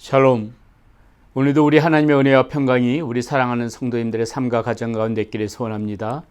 샬롬. 오늘도 우리 하나님의 은혜와 평강이 우리 사랑하는 성도님들의 삶과 가정 가운데 있기를 소원합니다.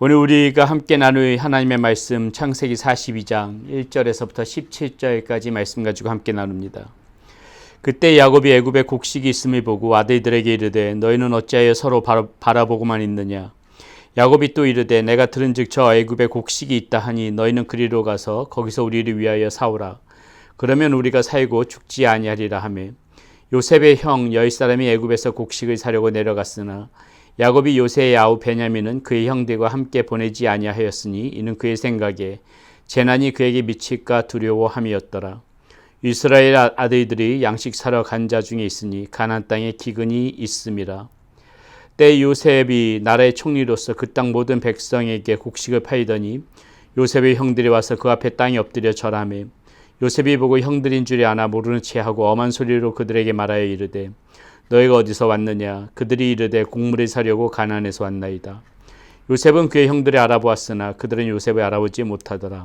오늘 우리가 함께 나눌 하나님의 말씀 창세기 42장 1절에서부터 17절까지 말씀 가지고 함께 나눕니다. 그때 야곱이 애굽에 곡식이 있음을 보고 아들들에게 이르되 너희는 어찌하여 서로 바라보고만 있느냐. 야곱이 또 이르되 내가 들은즉 저 애굽에 곡식이 있다 하니 너희는 그리로 가서 거기서 우리를 위하여 사오라. 그러면 우리가 살고 죽지 아니하리라 하며 요셉의 형 10사람이 애굽에서 곡식을 사려고 내려갔으나 야곱이 요셉의 아우 베냐민은 그의 형들과 함께 보내지 아니하였으니 이는 그의 생각에 재난이 그에게 미칠까 두려워함이었더라. 이스라엘 아들들이 양식 사러 간 자 중에 있으니 가나안 땅에 기근이 있음이라. 때 요셉이 나라의 총리로서 그 땅 모든 백성에게 곡식을 팔더니 요셉의 형들이 와서 그 앞에 땅에 엎드려 절하며 요셉이 보고 형들인 줄이 아나 모르는 체하고 엄한 소리로 그들에게 말하여 이르되 너희가 어디서 왔느냐. 그들이 이르되 곡물을 사려고 가나안에서 왔나이다. 요셉은 그의 형들이 알아보았으나 그들은 요셉을 알아보지 못하더라.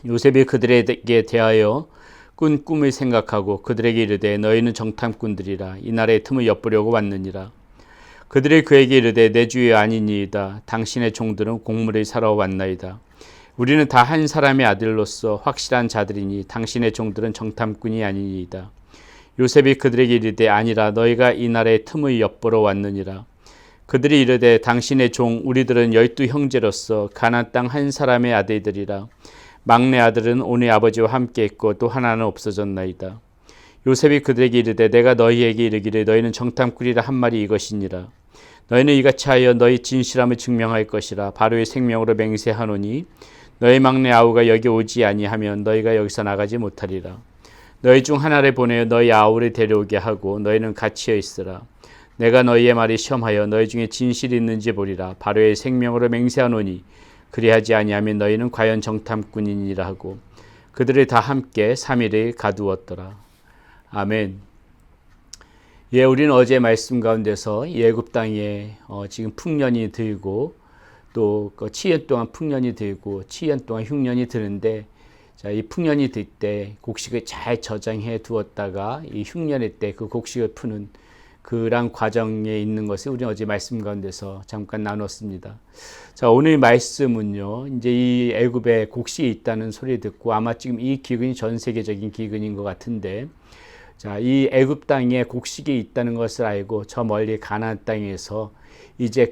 요셉이 그들에게 대하여 꾼 꿈을 생각하고 그들에게 이르되 너희는 정탐꾼들이라 이 나라의 틈을 엿보려고 왔느니라. 그들이 그에게 이르되 내 주여 아니니이다. 당신의 종들은 곡물을 사러 왔나이다. 우리는 다 한 사람의 아들로서 확실한 자들이니 당신의 종들은 정탐꾼이 아니니이다. 요셉이 그들에게 이르되 아니라 너희가 이 나라의 틈을 엿보러 왔느니라. 그들이 이르되 당신의 종 우리들은 12 형제로서 가나안 땅 한 사람의 아들들이라. 막내 아들은 오늘 아버지와 함께 있고 또 하나는 없어졌나이다. 요셉이 그들에게 이르되 내가 너희에게 이르기를 너희는 정탐꾼이라 한 말이 이것이니라. 너희는 이같이 하여 너희 진실함을 증명할 것이라. 바로의 생명으로 맹세하노니 너희 막내 아우가 여기 오지 아니하면 너희가 여기서 나가지 못하리라. 너희 중 하나를 보내어 너희 아우를 데려오게 하고 너희는 갇혀 있으라. 내가 너희의 말이 시험하여 너희 중에 진실이 있는지 보리라. 바로의 생명으로 맹세하노니 그리하지 아니하면 너희는 과연 정탐꾼이니라 하고 그들이 다 함께 3일을 가두었더라. 아멘. 예, 우리는 어제 말씀 가운데서 애굽 땅에 지금 풍년이 들고 또 7년 동안 풍년이 들고 7년 동안 흉년이 드는데 자, 이 풍년이 들 때 곡식을 잘 저장해 두었다가 이 흉년의 때 그 곡식을 푸는 그런 과정에 있는 것을 우리는 어제 말씀 가운데서 잠깐 나눴습니다. 자, 오늘 말씀은요. 이제 이 애굽에 곡식이 있다는 소리 듣고 아마 지금 이 기근이 전 세계적인 기근인 것 같은데 자, 이 애굽 땅에 곡식이 있다는 것을 알고 저 멀리 가나안 땅에서 이제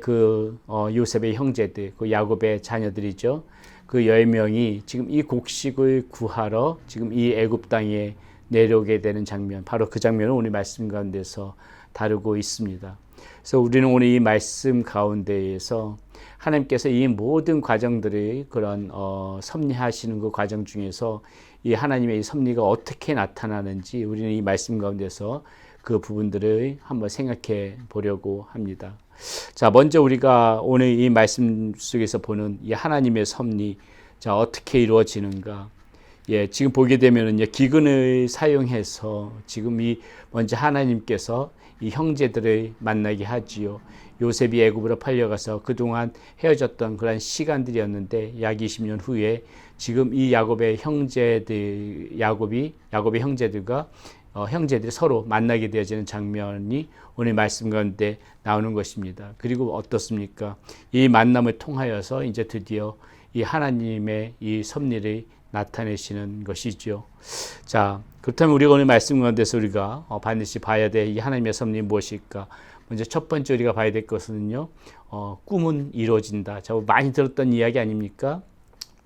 요셉의 형제들, 그 야곱의 자녀들이죠. 그 10명이 지금 이 곡식을 구하러 지금 이 애굽 땅에 내려오게 되는 장면, 바로 그 장면을 오늘 말씀 가운데서 다루고 있습니다. 그래서 우리는 오늘 이 말씀 가운데에서 하나님께서 이 모든 과정들을 그런 섭리하시는 그 과정 중에서 이 하나님의 이 섭리가 어떻게 나타나는지 우리는 이 말씀 가운데서 그 부분들을 한번 생각해 보려고 합니다. 자, 먼저 우리가 오늘 이 말씀 속에서 보는 이 하나님의 섭리, 자, 어떻게 이루어지는가? 예, 지금 보게 되면은요, 기근을 사용해서 지금 먼저 하나님께서 이 형제들을 만나게 하지요. 요셉이 애굽으로 팔려가서 그동안 헤어졌던 그런 시간들이었는데 약 20년 후에 지금 이 야곱의 형제들이 형제들이 서로 만나게 되어지는 장면이 오늘 말씀 가운데 나오는 것입니다. 그리고 어떻습니까? 이 만남을 통하여서 이제 드디어 이 하나님의 이 섭리를 나타내시는 것이죠. 자, 그렇다면 우리가 오늘 말씀 가운데서 우리가 반드시 봐야 될 이 하나님의 섭리 무엇일까? 먼저 첫 번째 우리가 봐야 될 것은요, 꿈은 이루어진다. 자, 많이 들었던 이야기 아닙니까?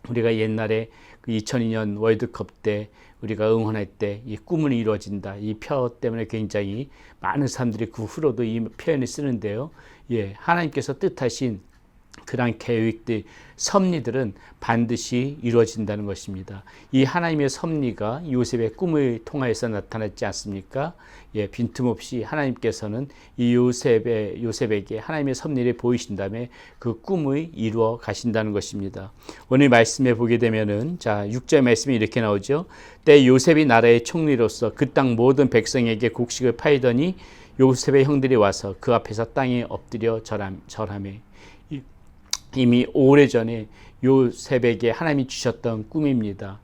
우리가 옛날에 그 2002년 월드컵 때 우리가 응원할 때 이 꿈은 이루어진다. 이 표 때문에 굉장히 많은 사람들이 그 후로도 이 표현을 쓰는데요. 예, 하나님께서 뜻하신 그러한 계획들, 섭리들은 반드시 이루어진다는 것입니다. 이 하나님의 섭리가 요셉의 꿈을 통하여서 나타났지 않습니까? 예, 빈틈없이 하나님께서는 이 요셉에게 하나님의 섭리를 보이신 다음에 그 꿈을 이루어 가신다는 것입니다. 오늘 말씀에 보게 되면은 자, 6절 말씀이 이렇게 나오죠. 때 요셉이 나라의 총리로서 그 땅 모든 백성에게 곡식을 팔더니 요셉의 형들이 와서 그 앞에서 땅에 엎드려 절하며 이미 오래전에 요셉에게 하나님이 주셨던 꿈입니다.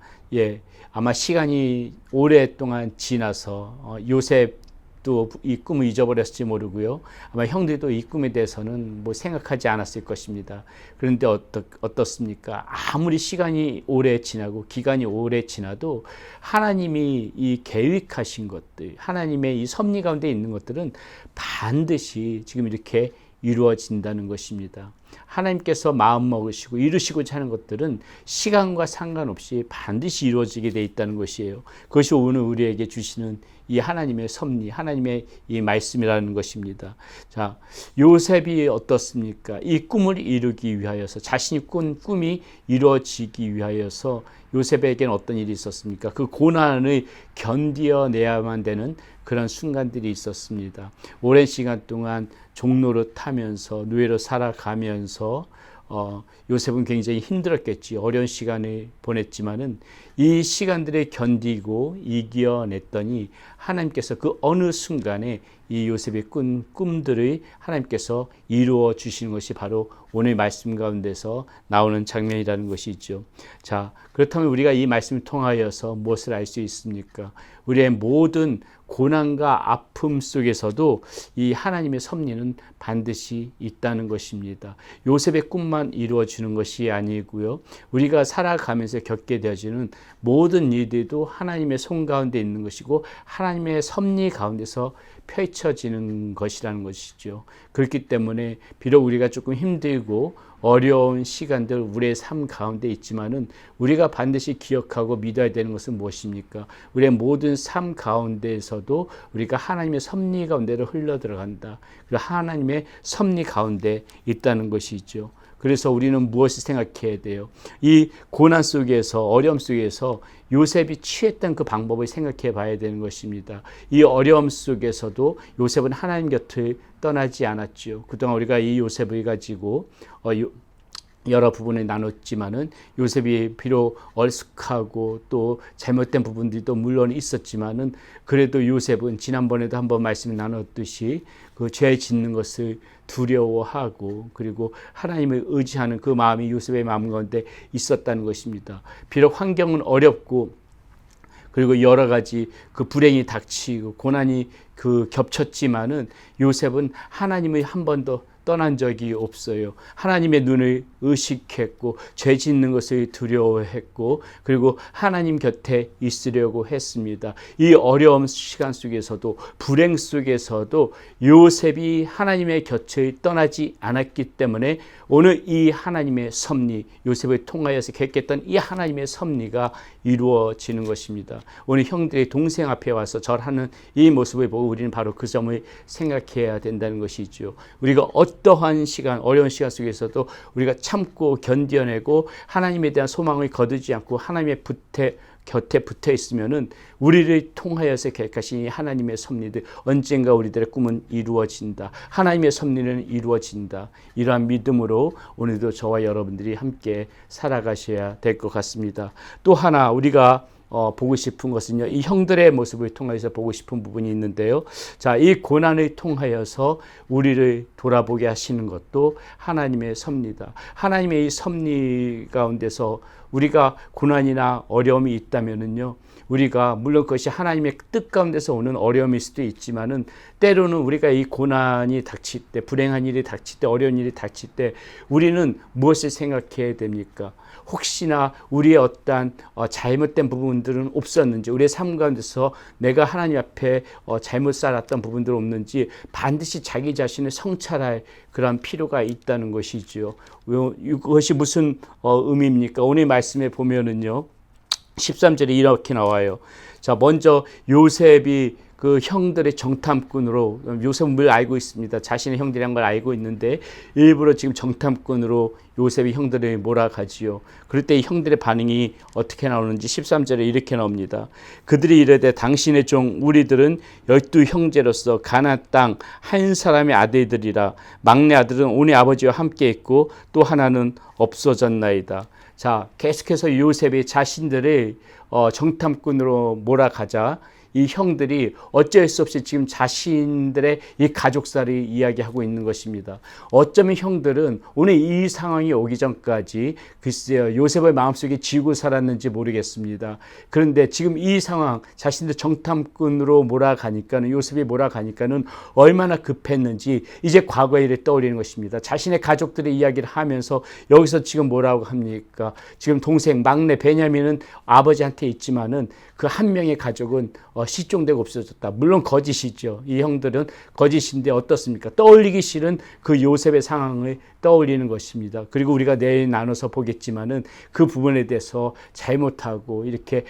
아마 시간이 오랫동안 지나서 요셉도 이 꿈을 잊어버렸을지 모르고요. 아마 형들도 이 꿈에 대해서는 뭐 생각하지 않았을 것입니다. 그런데 어떻습니까? 아무리 시간이 오래 지나고 기간이 오래 지나도 하나님이 이 계획하신 것들, 하나님의 이 섭리 가운데 있는 것들은 반드시 지금 이렇게 이루어진다는 것입니다. 하나님께서 마음 먹으시고 이루시고자 하는 것들은 시간과 상관없이 반드시 이루어지게 돼 있다는 것이에요. 그것이 오늘 우리에게 주시는 이 하나님의 섭리, 하나님의 이 말씀이라는 것입니다. 자, 요셉이 어떻습니까? 이 꿈을 이루기 위하여서, 자신이 꾼 꿈이 이루어지기 위하여서 요셉에게는 어떤 일이 있었습니까? 그 고난을 견디어내야만 되는 그런 순간들이 있었습니다. 오랜 시간 동안 종노릇 하면서 노예로 살아가면서 요셉은 굉장히 힘들었겠지. 어려운 시간을 보냈지만은 이 시간들을 견디고 이겨냈더니 하나님께서 그 어느 순간에 이 요셉의 꾼 꿈들을 하나님께서 이루어 주시는 것이 바로 오늘 말씀 가운데서 나오는 장면이라는 것이죠. 자, 그렇다면 우리가 이 말씀을 통하여서 무엇을 알 수 있습니까? 우리의 모든 고난과 아픔 속에서도 이 하나님의 섭리는 반드시 있다는 것입니다. 요셉의 꿈만 이루어지는 것이 아니고요. 우리가 살아가면서 겪게 되어지는 모든 일들도 하나님의 손 가운데 있는 것이고 하나님의 섭리 가운데서 펼쳐지는 것이라는 것이죠. 그렇기 때문에 비록 우리가 조금 힘들고 어려운 시간들 우리의 삶 가운데 있지만은 우리가 반드시 기억하고 믿어야 되는 것은 무엇입니까? 우리의 모든 삶 가운데에서도 우리가 하나님의 섭리 가운데로 흘러 들어간다. 그리고 하나님의 섭리 가운데 있다는 것이죠. 그래서 우리는 무엇을 생각해야 돼요? 이 고난 속에서, 어려움 속에서 요셉이 취했던 그 방법을 생각해 봐야 되는 것입니다. 이 어려움 속에서도 요셉은 하나님 곁을 떠나지 않았죠. 그동안 우리가 이 요셉을 가지고 여러 부분을 나눴지만은 요셉이 비록 얼쑥하고 또 잘못된 부분들도 물론 있었지만은 그래도 요셉은 지난번에도 한번 말씀 나눴듯이 그 죄 짓는 것을 두려워하고 그리고 하나님을 의지하는 그 마음이 요셉의 마음 가운데 있었다는 것입니다. 비록 환경은 어렵고 그리고 여러 가지 그 불행이 닥치고 고난이 겹쳤지만은 요셉은 하나님을 한 번도 떠난 적이 없어요. 하나님의 눈을 의식했고 죄 짓는 것을 두려워했고 그리고 하나님 곁에 있으려고 했습니다. 이 어려운 시간 속에서도 불행 속에서도 요셉이 하나님의 곁을 떠나지 않았기 때문에 오늘 이 하나님의 섭리, 요셉을 통하여서 계획했던 이 하나님의 섭리가 이루어지는 것입니다. 오늘 형들의 동생 앞에 와서 절하는 이 모습을 보고 우리는 바로 그 점을 생각해야 된다는 것이죠. 우리가 어떠한 시간, 어려운 시간 속에서도 우리가 참고 견뎌내고 하나님에 대한 소망을 거두지 않고 하나님의 곁에 붙어 있으면은 우리를 통하여서 계획하신 하나님의 섭리들 언젠가 우리들의 꿈은 이루어진다. 하나님의 섭리는 이루어진다. 이러한 믿음으로 오늘도 저와 여러분들이 함께 살아가셔야 될 것 같습니다. 또 하나 우리가 보고 싶은 것은요, 이 형들의 모습을 통해서 보고 싶은 부분이 있는데요. 자, 이 고난을 통하여서 우리를 돌아보게 하시는 것도 하나님의 섭리다. 하나님의 이 섭리 가운데서 우리가 고난이나 어려움이 있다면은요, 우리가 물론 그것이 하나님의 뜻 가운데서 오는 어려움일 수도 있지만은 때로는 우리가 이 고난이 닥칠 때, 불행한 일이 닥칠 때, 어려운 일이 닥칠 때 우리는 무엇을 생각해야 됩니까? 혹시나 우리의 어떠한 잘못된 부분들은 없었는지, 우리의 삶 가운데서 내가 하나님 앞에 잘못 살았던 부분들은 없는지 반드시 자기 자신을 성찰할 그런 필요가 있다는 것이죠. 이것이 무슨 의미입니까? 오늘 말씀에 보면은요, 13절에 이렇게 나와요. 자, 먼저 요셉이 그 형들의 정탐꾼으로, 요셉은 뭘 알고 있습니다. 자신의 형들이란 걸 알고 있는데 일부러 지금 정탐꾼으로 요셉이 형들을 몰아가지요. 그럴 때 이 형들의 반응이 어떻게 나오는지 13절에 이렇게 나옵니다. 그들이 이르되 당신의 종 우리들은 12 형제로서 가나안 땅 한 사람의 아들들이라. 막내 아들은 오늘 아버지와 함께 있고 또 하나는 없어졌나이다. 자, 계속해서 요셉이 자신들을 정탐꾼으로 몰아가자 이 형들이 어쩔 수 없이 지금 자신들의 이 가족사를 이야기하고 있는 것입니다. 어쩌면 형들은 오늘 이 상황이 오기 전까지 글쎄요, 요셉의 마음속에 쥐고 살았는지 모르겠습니다. 그런데 지금 이 상황, 자신들 정탐꾼으로 몰아가니까는, 요셉이 몰아가니까는 얼마나 급했는지 이제 과거의 일을 떠올리는 것입니다. 자신의 가족들의 이야기를 하면서 여기서 지금 뭐라고 합니까? 지금 동생 막내 베냐민은 아버지한테 있지만은 그 한 명의 가족은 실종되고 없어졌다. 물론 거짓이죠. 이 형들은 거짓인데 어떻습니까? 떠올리기 싫은 그 요셉의 상황을 떠올리는 것입니다. 그리고 우리가 내일 나눠서 보겠지만은 그 부분에 대해서 잘못하고 이렇게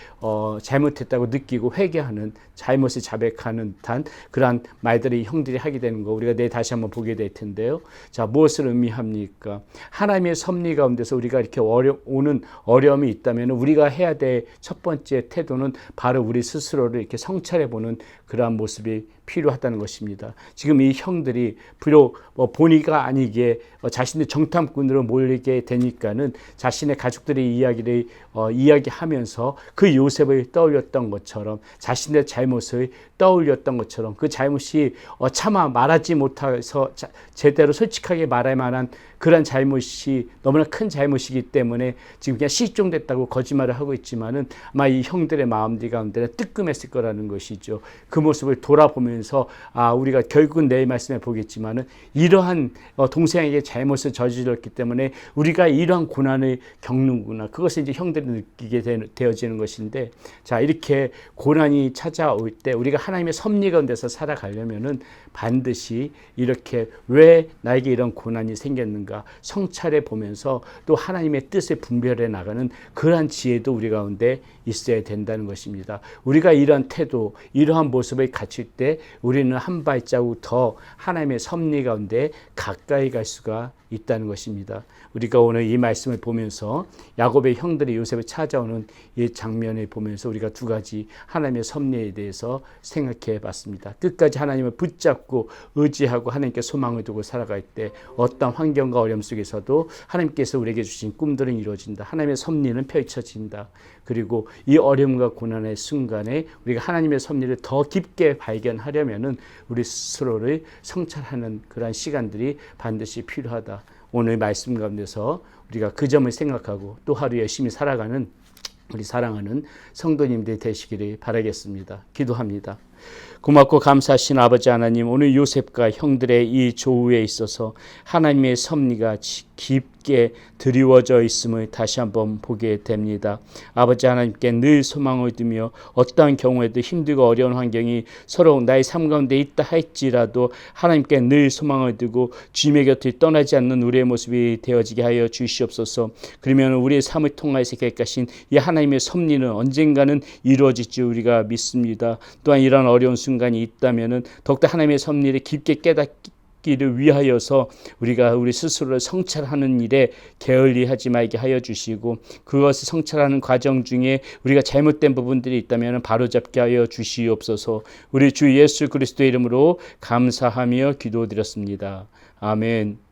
잘못했다고 느끼고 회개하는, 잘못을 자백하는 듯한 그러한 말들을 형들이 하게 되는 거 우리가 내일 다시 한번 보게 될 텐데요. 자, 무엇을 의미합니까? 하나님의 섭리 가운데서 우리가 이렇게 오는 어려움이 있다면 우리가 해야 될 첫 번째 태도는 바로 우리 스스로를 이렇게 성찰해 보는 그러한 모습이 필요하다는 것입니다. 지금 이 형들이 비록 본의가 아니게 자신의 정탐꾼으로 몰리게 되니까는 자신의 가족들의 이야기를 이야기하면서 그 요셉을 떠올렸던 것처럼, 자신의 잘못을 떠올렸던 것처럼, 그 잘못이 차마 말하지 못해서 제대로 솔직하게 말할 만한 그런 잘못이 너무나 큰 잘못이기 때문에 지금 그냥 실종됐다고 거짓말을 하고 있지만은 아마 이 형들의 마음들 가운데는 뜨끔했을 거라는 것이죠. 그 모습을 돌아보면서 우리가 결국은 내일 말씀에 보겠지만은 이러한 동생에게 잘못을 저질렀기 때문에 우리가 이러한 고난을 겪는구나. 그것을 이제 형들이 느끼게 되어지는 것인데, 자, 이렇게 고난이 찾아올 때 우리가 하나님의 섭리 가운데서 살아가려면은 반드시 이렇게 왜 나에게 이런 고난이 생겼는가 성찰해 보면서 또 하나님의 뜻을 분별해 나가는 그러한 지혜도 우리 가운데 있어야 된다는 것입니다. 우리가 이러한 태도, 이러한 모습을 갖출 때 우리는 한 발자국 더 하나님의 섭리 가운데 가까이 갈 수가 있다는 것입니다. 우리가 오늘 이 말씀을 보면서 야곱의 형들이 요셉을 찾아오는 이 장면을 보면서 우리가 두 가지 하나님의 섭리에 대해서 생각해 봤습니다. 끝까지 하나님을 붙잡고 의지하고 하나님께 소망을 두고 살아갈 때 어떤 환경과 어려움 속에서도 하나님께서 우리에게 주신 꿈들은 이루어진다. 하나님의 섭리는 펼쳐진다. 그리고 이 어려움과 고난의 순간에 우리가 하나님의 섭리를 더 깊게 발견하려면은 우리 스스로를 성찰하는 그러한 시간들이 반드시 필요하다. 오늘 말씀 가운데서 우리가 그 점을 생각하고 또 하루 열심히 살아가는 우리 사랑하는 성도님들 되시기를 바라겠습니다. 기도합니다. 고맙고 감사하신 아버지 하나님, 오늘 요셉과 형들의 이 조우에 있어서 하나님의 섭리가 깊게 드리워져 있음을 다시 한번 보게 됩니다. 아버지 하나님께 늘 소망을 두며 어떠한 경우에도 힘들고 어려운 환경이 서로 나의 삶 가운데 있다 할지라도 하나님께 늘 소망을 두고 주님의 곁을 떠나지 않는 우리의 모습이 되어지게 하여 주시옵소서. 그러면 우리의 삶을 통하여서 계획하신 이 하나님의 섭리는 언젠가는 이루어질 줄 우리가 믿습니다. 또한 이런 어려운 순간이 있다면 더욱더 하나님의 섭리를 깊게 깨닫기를 위하여서 우리가 우리 스스로를 성찰하는 일에 게을리하지 말게 하여 주시고, 그것을 성찰하는 과정 중에 우리가 잘못된 부분들이 있다면 바로잡게 하여 주시옵소서. 우리 주 예수 그리스도의 이름으로 감사하며 기도드렸습니다. 아멘.